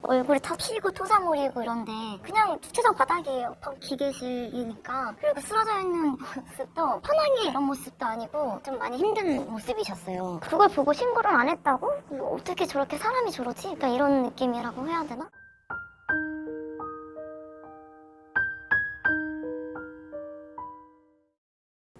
얼굴이 다 피고 토사물이고 이런데 그냥 주차장 바닥이 기계실이니까, 그리고 쓰러져 있는 모습도 편하게 이런 모습도 아니고 좀 많이 힘든 모습이셨어요. 그걸 보고 신고를 안 했다고? 어떻게 저렇게 사람이 저러지? 그러니까 이런 느낌이라고 해야 되나?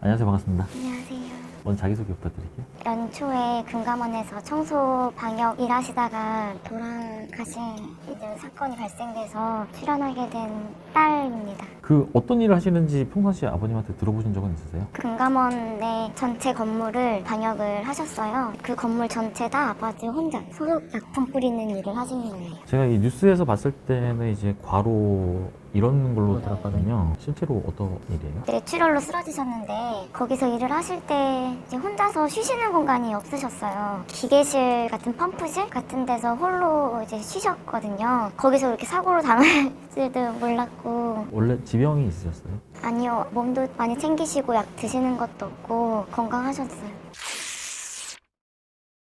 안녕하세요. 반갑습니다. 안녕하세요. 먼저 자기소개 부탁드릴게요. 연초에 금감원에서 청소 방역 일하시다가 돌아가신 이제 사건이 발생돼서 출연하게 된 딸입니다. 그 어떤 일을 하시는지 평상시에 아버님한테 들어보신 적은 있으세요? 금감원의 전체 건물을 방역을 하셨어요. 그 건물 전체 다 아버지 혼자 소독 약품 뿌리는 일을 하시는 거예요. 제가 이 뉴스에서 봤을 때는 이제 과로 이런 걸로 들었거든요. 실제로 어떤 일이에요? 뇌출혈로 쓰러지셨는데 거기서 일을 하실 때 이제 혼자서 쉬시는 공간이 없으셨어요. 기계실 같은 펌프실 같은 데서 홀로 이제 쉬셨거든요. 거기서 이렇게 사고로 당할 줄도 몰랐고. 원래 지병이 있으셨어요? 아니요, 몸도 많이 챙기시고 약 드시는 것도 없고 건강하셨어요.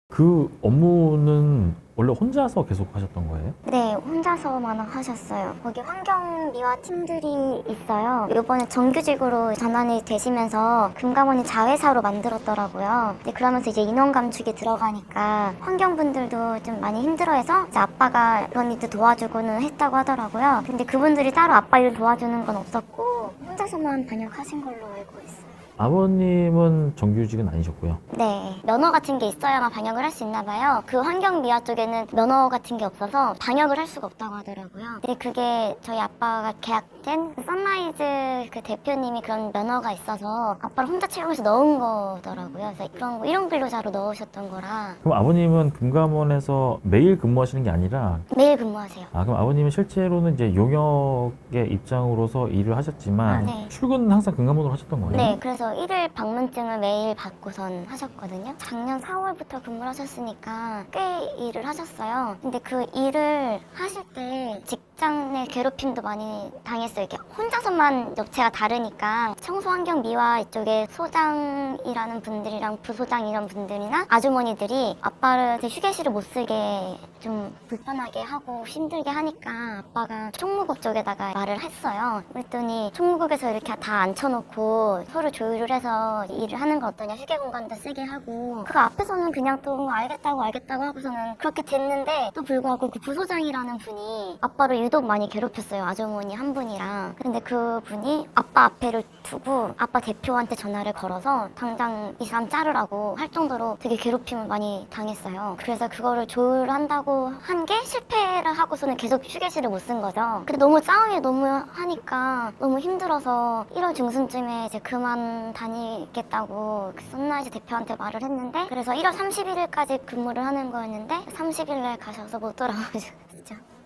그 업무는 원래 혼자서 계속 하셨던 거예요? 네, 혼자서만 하셨어요. 거기 환경미화 팀들이 있어요. 이번에 정규직으로 전환이 되시면서 금감원이 자회사로 만들었더라고요. 근데 그러면서 이제 인원 감축이 들어가니까 환경분들도 좀 많이 힘들어해서 이제 아빠가 그런 일도 도와주고는 했다고 하더라고요. 근데 그분들이 따로 아빠 일 도와주는 건 없었고 혼자서만 방역하신 걸로 알고 있어요. 아버님은 정규직은 아니셨고요. 네, 면허 같은 게 있어야만 방역을 할 수 있나 봐요. 그 환경미화 쪽에는 면허 같은 게 없어서 방역을 할 수가 없다고 하더라고요. 근데 그게 저희 아빠가 계약된 그 선라이즈 그 대표님이 그런 면허가 있어서 아빠를 혼자 채용해서 넣은 거더라고요. 그래서 그런 거 일용 근로자로 넣으셨던 거라. 그럼 아버님은 금감원에서 매일 근무하시는 게 아니라 매일 근무하세요. 그럼 아버님은 실제로는 이제 용역의 입장으로서 일을 하셨지만 네. 출근은 항상 금감원으로 하셨던 거예요? 네, 그래서 일일 방문증을 매일 받고선 하셨거든요. 작년 4월부터 근무를 하셨으니까 꽤 일을 하셨어요. 근데 그 일을 하실 때 직장 내 괴롭힘도 많이 당했어요. 이렇게 혼자서만 업체가 다르니까 청소환경미화 이쪽에 소장이라는 분들이랑 부소장 이런 분들이나 아주머니들이 아빠를 휴게실을 못 쓰게 좀 불편하게 하고 힘들게 하니까 아빠가 총무국 쪽에다가 말을 했어요. 그랬더니 총무국에서 이렇게 다 앉혀놓고 서로 조율을 해서 일을 하는 거 어떠냐, 휴게 공간도 쓰게 하고. 그 앞에서는 그냥 또 알겠다고 하고서는 그렇게 됐는데 또 불구하고 그 부소장이라는 분이 아빠를 유독 많이 괴롭혔어요. 아주머니 한 분이랑. 근데 그 분이 아빠 앞에를 두고 아빠 대표한테 전화를 걸어서 당장 이 사람 자르라고 할 정도로 되게 괴롭힘을 많이 당했어요. 그래서 그거를 조율한다고 한 게 실패를 하고서는 계속 휴게실을 못 쓴 거죠. 근데 너무 싸움이 너무 하니까 너무 힘들어서 1월 중순쯤에 이제 그만 다니겠다고 그 선라이즈 대표한테 말을 했는데, 그래서 1월 31일까지 근무를 하는 거였는데 30일날 가셔서 못 돌아오셨죠.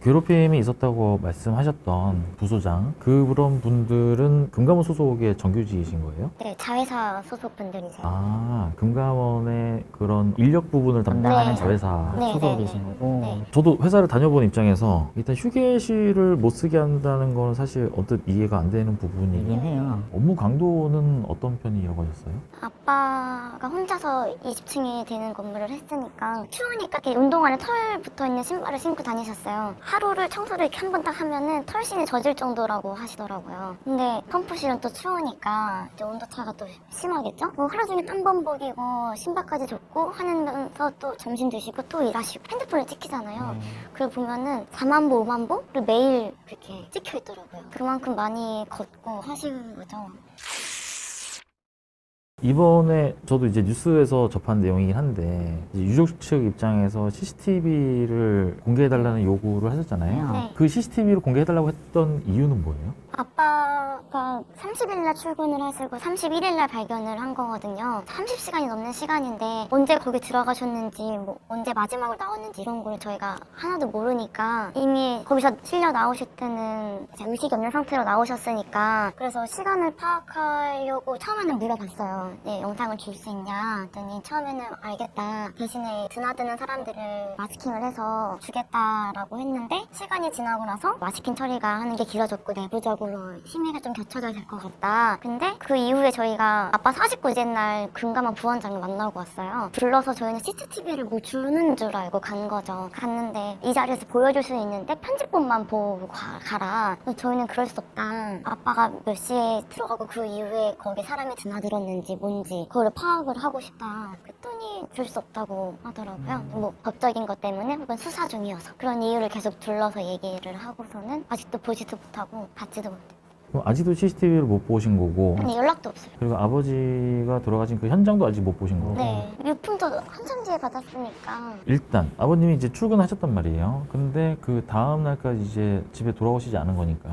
괴롭힘이 있었다고 말씀하셨던 부소장 그런 분들은 금감원 소속의 정규직이신 거예요? 네, 자회사 소속 분들이세요. 금감원의 그런 인력 부분을 담당하는 네. 자회사 네, 소속이신 네, 거고 네. 저도 회사를 다녀본 입장에서 일단 휴게실을 못 쓰게 한다는 건 사실 언뜻 이해가 안 되는 부분이긴 해요. 업무 강도는 어떤 편이라고 하셨어요? 아빠가 혼자서 20층이 되는 건물을 했으니까 추우니까 이렇게 운동화에 털 붙어있는 신발을 신고 다니셨어요. 하루를 청소를 이렇게 한 번 딱 하면은 털신이 젖을 정도라고 하시더라고요. 근데 펌프실은 또 추우니까 이제 온도차가 또 심하겠죠? 뭐 하루 종일 땀범벅이고 신발까지 젖고 하면서 또 점심 드시고 또 일하시고 핸드폰을 찍히잖아요. 그걸 보면은 4만 보, 5만 보를 매일 그렇게 찍혀 있더라고요. 그만큼 많이 걷고 하시는 거죠. 이번에 저도 이제 뉴스에서 접한 내용이긴 한데 이제 유족 측 입장에서 CCTV를 공개해달라는 요구를 하셨잖아요. 네. 그 CCTV를 공개해달라고 했던 이유는 뭐예요? 아빠가 30일날 출근을 하시고 31일날 발견을 한 거거든요. 30시간이 넘는 시간인데 언제 거기 들어가셨는지 뭐 언제 마지막으로 나왔는지 이런 걸 저희가 하나도 모르니까 이미 거기서 실려 나오실 때는 이제 의식이 없는 상태로 나오셨으니까, 그래서 시간을 파악하려고 처음에는 물어봤어요. 그래서 영상을 줄 수 있냐 했더니 처음에는 알겠다, 대신에 드나드는 사람들을 마스킹을 해서 주겠다라고 했는데, 시간이 지나고 나서 마스킹 처리가 하는 게 길어졌고 내부적으로 심의가 좀 겹쳐져야 될 것 같다. 근데 그 이후에 저희가 아빠 49제 날 금감원 부원장을 만나고 왔어요. 불러서 저희는 CCTV를 뭐 주는 줄 알고 간 거죠. 갔는데 이 자리에서 보여줄 수 있는데 편집본만 보고 가라. 저희는 그럴 수 없다. 아빠가 몇 시에 들어가고 그 이후에 거기 사람이 드나들었는지 뭔지 그걸 파악을 하고 싶다. 그랬더니 줄 수 없다고 하더라고요. 뭐 법적인 것 때문에 혹은 수사 중이어서 그런 이유를 계속 둘러서 얘기를 하고서는 아직도 보지도 못하고 받지도 못해요. 그럼 아직도 CCTV를 못 보신 거고, 근데 연락도 없어요. 그리고 아버지가 돌아가신 그 현장도 아직 못 보신 거고. 네, 유품도 한참 뒤에 받았으니까. 일단 아버님이 이제 출근하셨단 말이에요. 근데 그 다음 날까지 이제 집에 돌아오시지 않은 거니까.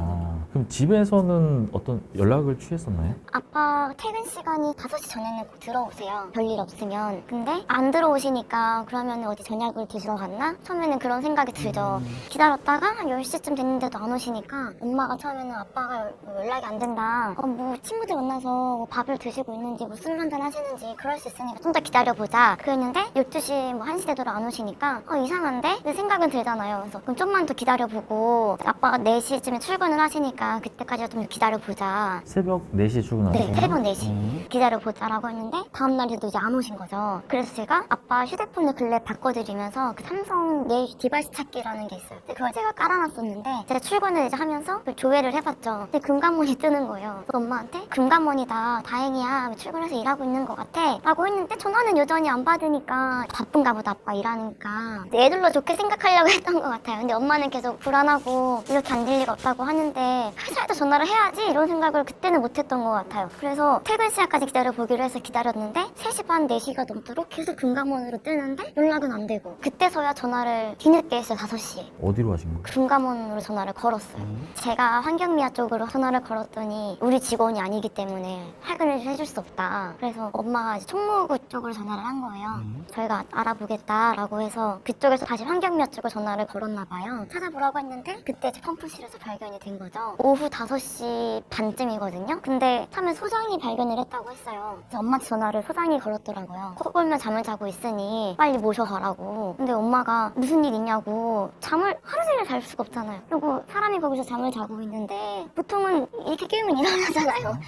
그럼 집에서는 어떤 연락을 취했었나요? 아빠 퇴근 시간이 5시 전에는 꼭 들어오세요. 별일 없으면. 근데 안 들어오시니까 그러면 어디 저녁을 드시러 갔나? 처음에는 그런 생각이 들죠. 기다렸다가 한 10시쯤 됐는데도 안 오시니까 엄마가 처음에는 아빠가 연락이 안 된다. 뭐 친구들 만나서 뭐 밥을 드시고 있는지 뭐 술 한잔 하시는지 그럴 수 있으니까 좀 더 기다려보자. 그랬는데 12시 뭐 1시 되도록 안 오시니까 이상한데? 내 생각은 들잖아요. 그래서 그럼 좀만 더 기다려보고 아빠가 4시쯤에 출근을 하시니까 그때까지 좀 기다려보자. 새벽 4시에 출근하셨어요? 네, 새벽 4시 기다려보자라고 했는데 다음날에도 이제 안 오신 거죠. 그래서 제가 아빠 휴대폰을 근래 바꿔드리면서 그 삼성 내 디바이스 찾기라는 게 있어요. 근데 그걸 제가 깔아놨었는데 제가 출근을 이제 하면서 그 조회를 해봤죠. 근데 금감원이 뜨는 거예요. 그래서 엄마한테 금감원이다, 다행이야, 출근해서 일하고 있는 것 같아 라고 했는데 전화는 여전히 안 받으니까 바쁜가 보다, 아빠 일하니까. 애들로 좋게 생각하려고 했던 것 같아요. 근데 엄마는 계속 불안하고 이렇게 안 될 리가 없다고 하는데 회사에도 전화를 해야지 이런 생각을 그때는 못했던 것 같아요. 그래서 퇴근 시간까지 기다려보기로 해서 기다렸는데 3시 반, 4시가 넘도록 계속 금감원으로 뜨는데 연락은 안 되고, 그때서야 전화를 뒤늦게 했어요. 5시에 어디로 하신 거예요? 금감원으로 전화를 걸었어요. 제가 환경미화 쪽으로 전화를 걸었더니 우리 직원이 아니기 때문에 확인을 해줄 수 없다. 그래서 엄마가 이제 총무부 쪽으로 전화를 한 거예요. 저희가 알아보겠다라고 해서 그쪽에서 다시 환경미화 쪽으로 전화를 걸었나 봐요. 찾아보라고 했는데 그때 이제 펌프실에서 발견이 된 거죠. 오후 5시 반쯤이거든요. 근데 처음에 소장이 발견을 했다고 했어요. 그래서 엄마한테 전화를 소장이 걸었더라고요. 코 골면 잠을 자고 있으니 빨리 모셔가라고. 근데 엄마가 무슨 일 있냐고. 잠을 하루 종일 잘 수가 없잖아요. 그리고 사람이 거기서 잠을 자고 있는데 보통은 이렇게 깨우면 일어나잖아요.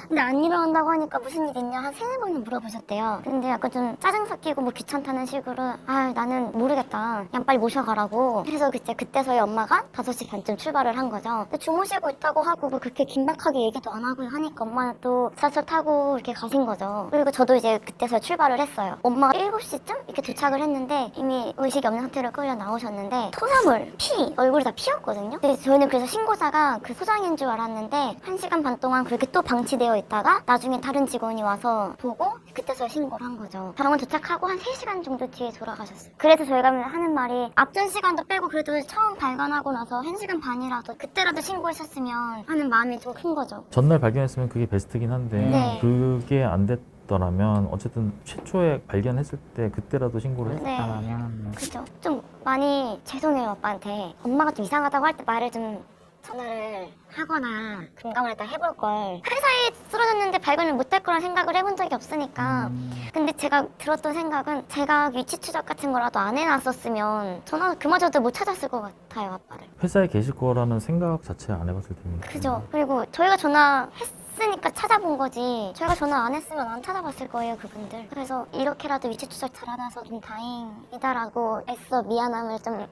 근데 안 일어난다고 하니까 무슨 일 있냐 한 3-4번은 물어보셨대요. 근데 약간 좀 짜증 섞이고 뭐 귀찮다는 식으로 나는 모르겠다, 그냥 빨리 모셔가라고 해서 그때서야 엄마가 5시 반쯤 출발을 한 거죠. 근데 주무시고 있다고 하고 뭐 그렇게 긴박하게 얘기도 안 하고 하니까 엄마는 또 지하철 타고 이렇게 가신 거죠. 그리고 저도 이제 그때서야 출발을 했어요. 엄마가 7시쯤 이렇게 도착을 했는데 이미 의식이 없는 상태로 끌려 나오셨는데 토사물, 피, 얼굴이 다 피었거든요. 근데 저희는 그래서 신고자가 그 소장인 줄 알았는데 1시간 반 동안 그렇게 또 방치되어 있다가 나중에 다른 직원이 와서 보고 그때서야 신고를 한 거죠. 병원 도착하고 한 3시간 정도 뒤에 돌아가셨어요. 그래서 저희가 하는 말이 앞전 시간도 빼고 그래도 처음 발견하고 나서 1시간 반이라도 그때라도 신고했었으면 하는 마음이 좀 큰 거죠. 전날 발견했으면 그게 베스트긴 한데 네. 그게 안 됐더라면 어쨌든 최초에 발견했을 때 그때라도 신고를 네. 했다면 그죠. 좀 많이 죄송해요, 아빠한테. 엄마가 좀 이상하다고 할 때 말을 좀 전화를 하거나 금감을 일단 해볼 걸. 회사에 쓰러졌는데 발견을 못할 거란 생각을 해본 적이 없으니까. 근데 제가 들었던 생각은 제가 위치 추적 같은 거라도 안 해놨었으면 전화 그마저도 못 찾았을 것 같아요, 아빠를. 회사에 계실 거라는 생각 자체 안 해봤을 테니까. 그죠. 그리고 저희가 전화했으니까 찾아본 거지, 저희가 전화 안 했으면 안 찾아봤을 거예요, 그분들. 그래서 이렇게라도 위치 추적 잘하나서 좀 다행이다라고 애써 미안함을 좀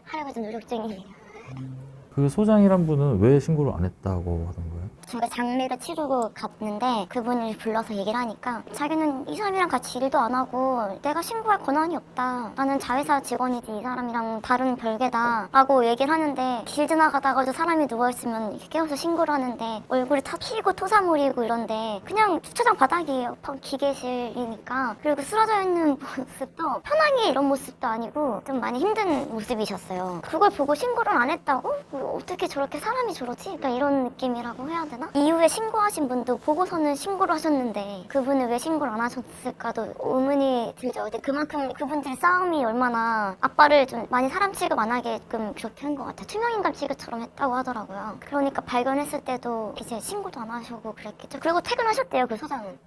하려고 좀 노력 중이에요. 그 소장이란 분은 왜 신고를 안 했다고 하던 거예요? 저희가 장례를 치르고 갔는데 그분을 불러서 얘기를 하니까 자기는 이 사람이랑 같이 일도 안 하고 내가 신고할 권한이 없다, 나는 자회사 직원이지 이 사람이랑 다른 별개다 라고 얘기를 하는데, 길 지나가다가도 사람이 누워있으면 이렇게 깨워서 신고를 하는데 얼굴이 다 피고 토사물이고 이런데 그냥 주차장 바닥이에요. 기계실이니까. 그리고 쓰러져 있는 모습도 편하게 이런 모습도 아니고 좀 많이 힘든 모습이셨어요. 그걸 보고 신고를 안 했다고? 어떻게 저렇게 사람이 저러지? 그러니까 이런 느낌이라고 해야 되나? 이후에 신고하신 분도 보고서는 신고를 하셨는데 그분은 왜 신고를 안 하셨을까도 의문이 들죠. 근데 그만큼 그분들의 싸움이 얼마나 아빠를 좀 많이 사람 취급 안 하게끔 그렇게 한 것 같아요. 투명인간 취급처럼 했다고 하더라고요. 그러니까 발견했을 때도 이제 신고도 안 하시고 그랬겠죠. 그리고 퇴근하셨대요, 그 소장은.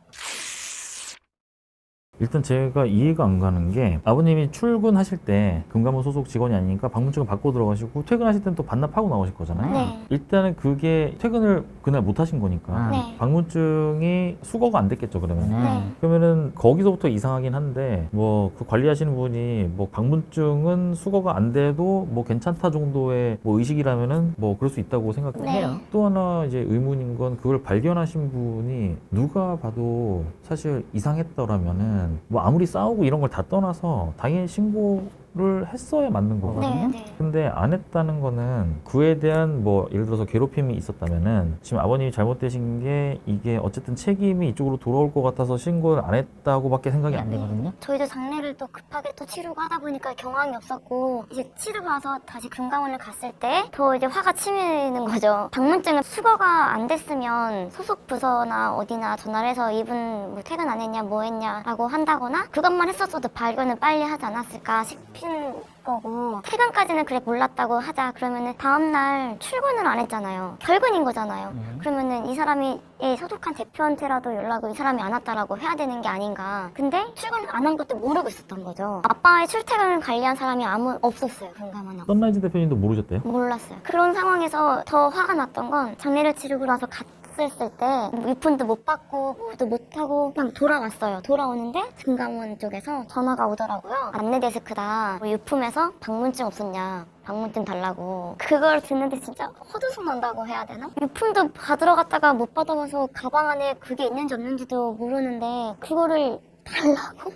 일단 제가 이해가 안 가는 게 아버님이 출근하실 때 금감원 소속 직원이 아니니까 방문증을 받고 들어가시고 퇴근하실 때는 또 반납하고 나오실 거잖아요. 네. 일단은 그게 퇴근을 그날 못 하신 거니까 네. 방문증이 수거가 안 됐겠죠, 그러면. 네. 그러면은 거기서부터 이상하긴 한데 뭐 그 관리하시는 분이 뭐 방문증은 수거가 안 돼도 뭐 괜찮다 정도의 뭐 의식이라면은 뭐 그럴 수 있다고 생각해요. 네. 또 하나 이제 의문인 건 그걸 발견하신 분이 누가 봐도 사실 이상했더라면은 뭐 아무리 싸우고 이런 걸 다 떠나서 당연히 신고를 했어야 맞는 거거든요. 네. 네. 근데 안 했다는 거는 그에 대한 뭐 예를 들어서 괴롭힘이 있었다면은 지금 아버님이 잘못되신 게 이게 어쨌든 책임이 이쪽으로 돌아올 것 같아서 신고를 안 했다고밖에 생각이 안 되거든요. 저희도 장례를 또 급하게 또 치르고 하다 보니까 경황이 없었고 이제 치르고 와서 다시 금감원을 갔을 때 더 이제 화가 치미는 거죠. 방문증은 수거가 안 됐으면 소속 부서나 어디나 전화를 해서 이분 뭐 퇴근 안 했냐 뭐 했냐라고 한다거나 그것만 했었어도 발견을 빨리 하지 않았을까 싶은 거고 퇴근까지는 그래 몰랐다고 하자 그러면은 다음날 출근을 안 했잖아요. 결근인 거잖아요. 그러면은 이 사람이 소속한 대표한테라도 연락을 이 사람이 안 왔다라고 해야 되는 게 아닌가. 근데 출근 안 한 것도 모르고 있었던 거죠. 아빠의 출퇴근을 관리한 사람이 없었어요. 금감원하고. 선라이즈 대표님도 모르셨대요? 몰랐어요. 그런 상황에서 더 화가 났던 건 장례를 치르고 나서 갔을 때 위폰도 못 받고 뭐도 못하고 그냥 돌아왔어요. 돌아오는데 금감원 쪽에서 전화가 오더라고요. 안내데스크다. 유품에서 방문증 없었냐. 방문증 달라고. 그걸 듣는데 진짜 헛웃음 난다고 해야 되나? 유품도 받으러 갔다가 못 받아와서 가방 안에 그게 있는지 없는지도 모르는데 그거를 달라고?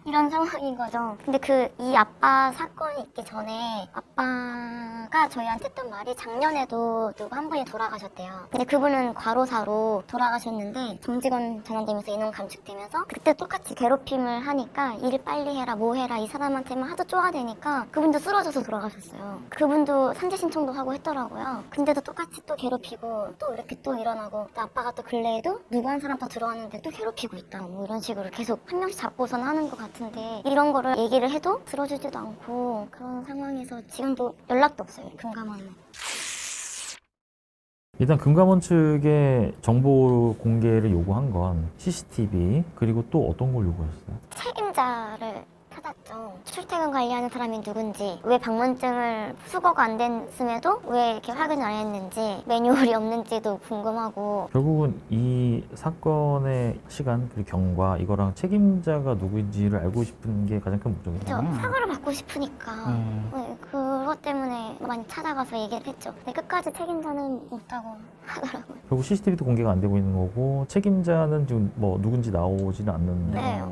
이런 상황인 거죠. 근데 이 아빠 사건이 있기 전에 아빠가 저희한테 했던 말이 작년에도 누구 한 분이 돌아가셨대요. 근데 그분은 과로사로 돌아가셨는데 정직원 전환되면서 인원 감축되면서 그때 똑같이 괴롭힘을 하니까 일 빨리 해라 뭐 해라 이 사람한테만 하도 쪼아대니까 그분도 쓰러져서 돌아가셨어요. 그분도 산재 신청도 하고 했더라고요. 근데도 똑같이 또 괴롭히고 또 이렇게 또 일어나고 또 아빠가 또 근래에도 누구 한 사람 더 들어왔는데 또 괴롭히고 있다 뭐 이런 식으로 계속 한 명씩 잡고선 하는 것 같은데 이런 거를 얘기를 해도 들어주지도 않고 그런 상황에서 지금도 연락도 없어요. 금감원은. 일단 금감원 측의 정보 공개를 요구한 건 CCTV 그리고 또 어떤 걸 요구하셨어요? 책임자를 찾았죠. 출퇴근 관리하는 사람이 누군지, 왜 방문증을 수거가 안 됐음에도 왜 이렇게 확인을 안 했는지, 매뉴얼이 없는지도 궁금하고. 결국은 이 사건의 시간 그리고 경과 이거랑 책임자가 누구인지를 알고 싶은 게 가장 큰 저 목적이잖아요. 사과를 받고 싶으니까 네, 그것 때문에 많이 찾아가서 얘기를 했죠. 근데 끝까지 책임자는 없다고 하더라고요. 결국 CCTV도 공개가 안 되고 있는 거고 책임자는 지금 뭐 누군지 나오지는 않는데 네.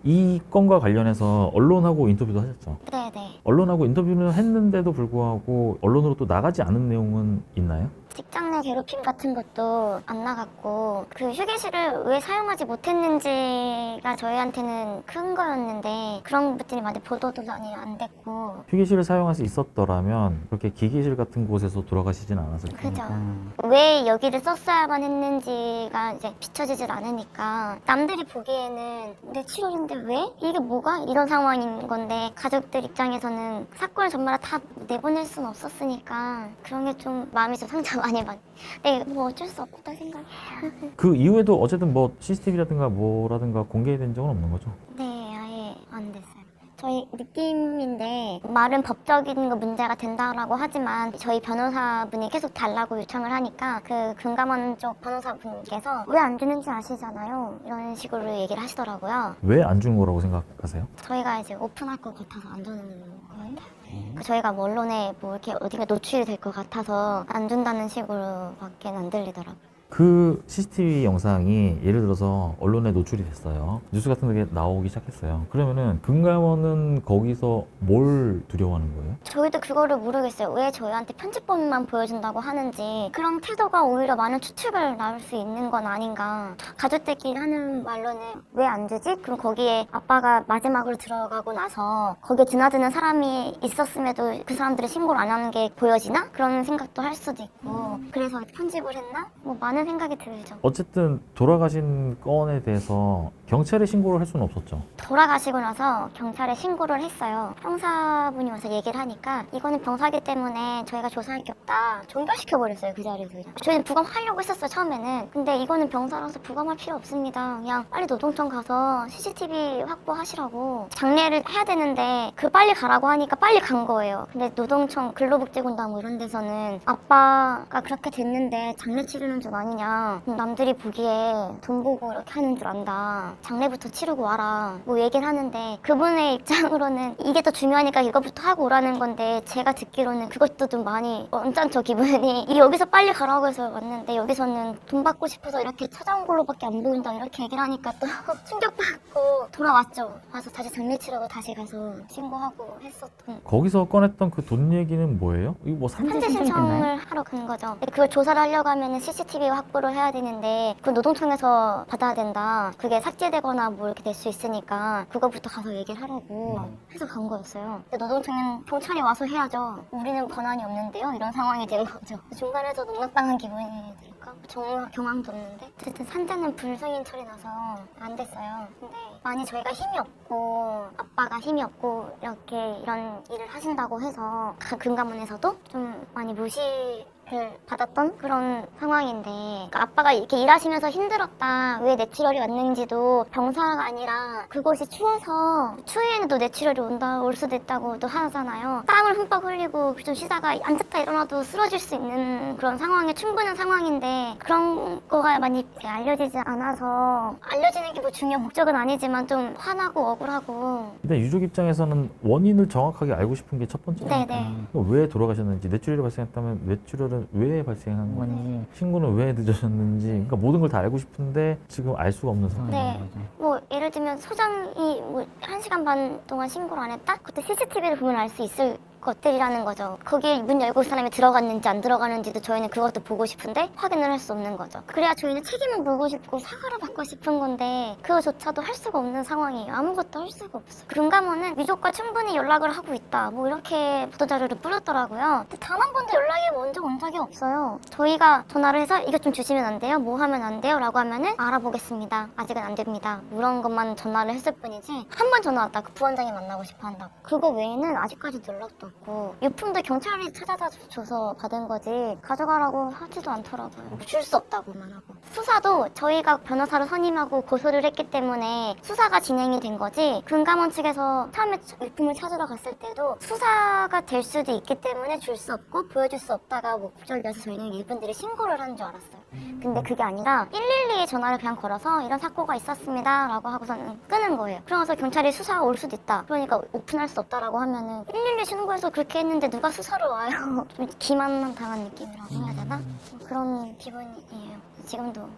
이 건과 관련해서 언론하고 인터뷰도 하셨죠. 네네. 언론하고 인터뷰는 했는데도 불구하고 언론으로 또 나가지 않은 내용은 있나요? 직장 내 괴롭힘 같은 것도 안 나갔고 그 휴게실을 왜 사용하지 못했는지가 저희한테는 큰 거였는데 그런 것들이 많이 보도도 많이 안 됐고. 휴게실을 사용할 수 있었더라면 그렇게 기계실 같은 곳에서 돌아가시진 않았을 그죠. 테니까. 왜 여기를 썼어야만 했는지가 이제 비춰지질 않으니까 남들이 보기에는 내 치료인데 왜? 이게 뭐가? 이런 상황인 건데 가족들 입장에서는 사건을 전부 다 내보낼 수는 없었으니까 그런 게 좀 마음이 좀 상처 많이 받. 네, 뭐 어쩔 수 없다 생각해요. 그 이후에도 어쨌든 뭐 CCTV라든가 뭐라든가 공개된 적은 없는 거죠? 네, 아예 안 됐어요. 저희 느낌인데 말은 법적인 거 문제가 된다라고 하지만 저희 변호사분이 계속 달라고 요청을 하니까 그 금감원 쪽 변호사분께서 왜 안 주는지 아시잖아요. 이런 식으로 얘기를 하시더라고요. 왜 안 준 거라고 생각하세요? 저희가 이제 오픈할 것 같아서 안 주는 거예요. 저희가 뭐 언론에 뭐 이렇게 어딘가 노출이 될 것 같아서 안 준다는 식으로밖에 안 들리더라고요. 그 CCTV 영상이 예를 들어서 언론에 노출이 됐어요. 뉴스 같은 데 나오기 시작했어요. 그러면은 금감원은 거기서 뭘 두려워하는 거예요? 저희도 그거를 모르겠어요. 왜 저희한테 편집본만 보여준다고 하는지. 그런 태도가 오히려 많은 추측을 낳을 수 있는 건 아닌가. 가족들끼리 하는 말로는 왜 안 주지? 그럼 거기에 아빠가 마지막으로 들어가고 나서 거기에 드나드는 사람이 있었음에도 그 사람들이 신고를 안 하는 게 보여지나? 그런 생각도 할 수도 있고. 그래서 편집을 했나? 뭐 많은 라는 생각이 들죠. 어쨌든 돌아가신 건에 대해서 경찰에 신고를 할 수는 없었죠. 돌아가시고 나서 경찰에 신고를 했어요. 형사분이 와서 얘기를 하니까 이거는 병사기 때문에 저희가 조사할 게 없다. 종결시켜버렸어요. 그 자리에서 그냥. 저희는 부검하려고 했었어요. 처음에는. 근데 이거는 병사라서 부검할 필요 없습니다. 그냥 빨리 노동청 가서 CCTV 확보하시라고. 장례를 해야 되는데 그 빨리 가라고 하니까 빨리 간 거예요. 근데 노동청 근로복지공단 뭐 이런 데서는 아빠가 그렇게 됐는데 장례 치르는 줄 아니냐. 남들이 보기에 돈 보고 이렇게 하는 줄 안다. 장례부터 치르고 와라. 뭐 얘기를 하는데 그분의 입장으로는 이게 더 중요하니까 이거부터 하고 오라는 건데 제가 듣기로는 그것도 좀 많이 언짢죠 기분이. 이 여기서 빨리 가라고 해서 왔는데 여기서는 돈 받고 싶어서 이렇게 찾아온 걸로밖에 안 보인다 이렇게 얘기를 하니까 또 충격받고 돌아왔죠. 와서 다시 장례 치르고 다시 가서 신고하고 했었던. 거기서 꺼냈던 그 돈 얘기는 뭐예요? 이거 뭐 산재 산재 신청이 됐나요? 신청을 하러 간 거죠. 근데 그걸 조사를 하려고 하면 CCTV 확보를 해야 되는데 그 노동청에서 받아야 된다. 그게 삭제되거나 뭐 이렇게 될 수 있으니까 그거부터 가서 얘기를 하라고 해서 간 거였어요. 근데 노동청은 경찰이 와서 해야죠. 우리는 권한이 없는데요. 이런 상황이 된 거죠. 중간에서 농락당한 기분이 들까? 경황도 없는데 어쨌든 산재는 불승인 처리 나서 안 됐어요. 근데 많이 저희가 힘이 없고 아빠가 힘이 없고 이렇게 이런 일을 하신다고 해서 금감원에서도 좀 많이 무시를 받았던 그런 상황인데 그러니까 아빠가 이렇게 일하시면서 힘들었다 왜 뇌출혈이 왔는지도 병사가 아니라 그것이 추워서 추위에는 뇌출혈이 올 수도 있다고 또 하잖아요. 땀을 흠뻑 흘리고 좀 쉬다가 앉았다 일어나도 쓰러질 수 있는 그런 상황에 충분한 상황인데 그런 거가 많이 알려지지 않아서 알려지는 게 뭐 중요한 목적은 아니지만 좀 화나고 억울하고. 일단 유족 입장에서는 원인을 정확하게 알고 싶은 게 첫 번째니까. 네네. 왜 돌아가셨는지, 뇌출혈이 발생했다면 뇌출혈은 왜 발생한 건지, 신고는 왜 늦어졌는지, 그러니까 모든 걸 다 알고 싶은데 지금 알 수가 없는 상황인 네. 거죠. 뭐 예를 들면 소장이 뭐 1시간 반 동안 신고를 안 했다? 그때 CCTV를 보면 알 수 있을 것들이라는 거죠. 거기에 문 열고 사람이 들어갔는지 안 들어가는지도 저희는 그것도 보고 싶은데 확인을 할 수 없는 거죠. 그래야 저희는 책임을 물고 싶고 사과를 받고 싶은 건데 그거조차도 할 수가 없는 상황이에요. 아무것도 할 수가 없어요. 금감원은 유족과 충분히 연락을 하고 있다. 뭐 이렇게 보도자료를 뿌렸더라고요. 근데 단 한 번도 연락이 먼저 온 적이 없어요. 저희가 전화를 해서 이것 좀 주시면 안 돼요? 뭐 하면 안 돼요? 라고 하면은 알아보겠습니다. 아직은 안 됩니다. 이런 것만 전화를 했을 뿐이지 한 번 전화 왔다. 그 부원장이 만나고 싶어 한다고. 그거 외에는 아직까지 연락도 없고 유품도 경찰이 찾아다 줘서 받은 거지 가져가라고 하지도 않더라고요. 줄 수 없다고만 하고. 수사도 저희가 변호사로 선임하고 고소를 했기 때문에 수사가 진행이 된 거지 금감원 측에서 처음에 유품을 찾으러 갔을 때도 수사가 될 수도 있기 때문에 줄 수 없고 보여줄 수 없다가 목적이어서 저희는 이분들이 신고를 한 줄 알았어요. 근데 그게 아니라 112에 전화를 그냥 걸어서 이런 사고가 있었습니다 라고 하고서는 끄는 거예요. 그러면서 경찰이 수사가 올 수도 있다. 그러니까 오픈할 수 없다라고 하면은 112 신고해서 그렇게 했는데 누가 수사를 와요. 좀 기만만 당한 느낌이라고 해야 되나? 그런 기분이에요. 지금도.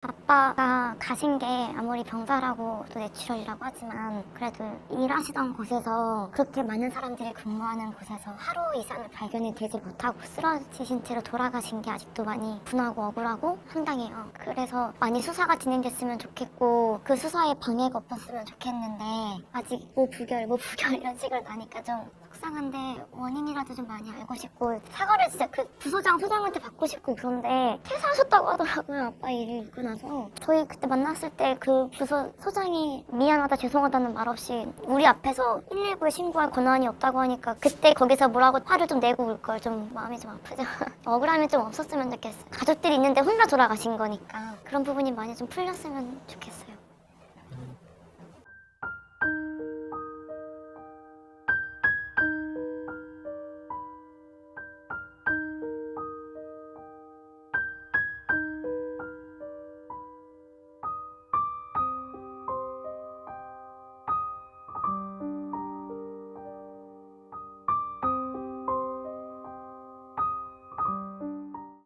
아빠가 가신 게 아무리 병사라고 또 뇌출혈이라고 하지만 그래도 일하시던 곳에서 그렇게 많은 사람들이 근무하는 곳에서 하루 이상을 발견이 되지 못하고 쓰러지신 채로 돌아가신 게 아직도 많이 분하고 억울하고 황당해요. 그래서 많이 수사가 진행됐으면 좋겠고 그 수사에 방해가 없었으면 좋겠는데 아직 뭐 부결 이런 식으로 나니까 좀 속상한데 원인이라도 좀 많이 알고 싶고 사과를 진짜 그 소장한테 받고 싶고 그런데 퇴사하셨다고 하더라고요. 아빠 일을 있고 나서 저희 그때 만났을 때 그 소장이 미안하다 죄송하다는 말 없이 우리 앞에서 119에 신고할 권한이 없다고 하니까 그때 거기서 뭐라고 화를 좀 내고 올 걸 좀 마음이 좀 아프죠. 억울함이 좀 없었으면 좋겠어요. 가족들이 있는데 혼자 돌아가신 거니까 그런 부분이 많이 좀 풀렸으면 좋겠어요.